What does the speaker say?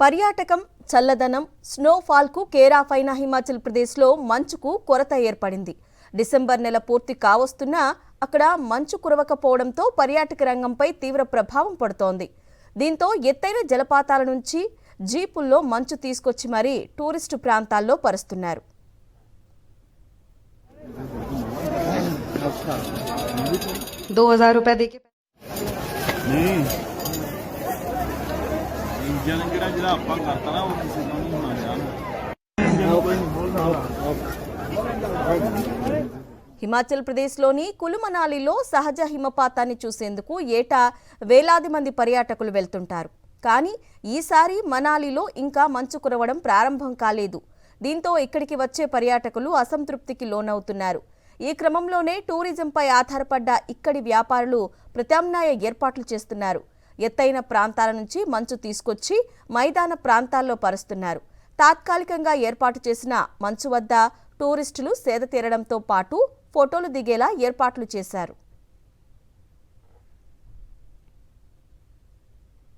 పర్యాటకం, చల్లదనం, స్నోఫాల్కు కేరాఫ్ అయిన హిమాచల్ ప్రదేశ్లో మంచుకు కొరత ఏర్పడింది. డిసెంబర్ నెల పూర్తి కావస్తున్నా అక్కడ మంచు కురవకపోవడంతో పర్యాటక రంగంపై తీవ్ర ప్రభావం పడుతోంది. దీంతో ఎత్తైన జలపాతాల నుంచి జీపుల్లో మంచు తీసుకొచ్చి మరీ టూరిస్టు ప్రాంతాల్లో పరుస్తున్నారు. హిమాచల్ ప్రదేశ్లోని కులు మనాలిలో సహజ హిమపాతాన్ని చూసేందుకు ఏటా వేలాది మంది పర్యాటకులు వెళ్తుంటారు. కానీ ఈసారి మనాలిలో ఇంకా మంచు కురవడం ప్రారంభం కాలేదు. దీంతో ఇక్కడికి వచ్చే పర్యాటకులు అసంతృప్తికి లోనవుతున్నారు. ఈ క్రమంలోనే టూరిజంపై ఆధారపడ్డ ఇక్కడి వ్యాపారులు ప్రత్యామ్నాయ ఏర్పాట్లు చేస్తున్నారు. ఎత్తైన ప్రాంతాల నుంచి మంచు తీసుకొచ్చి మైదాన ప్రాంతాల్లో పరుస్తున్నారు. తాత్కాలికంగా ఏర్పాటు చేసిన మంచు వద్ద టూరిస్టులు సేద తీరడంతో పాటు ఫోటోలు దిగేలా ఏర్పాట్లు చేశారు.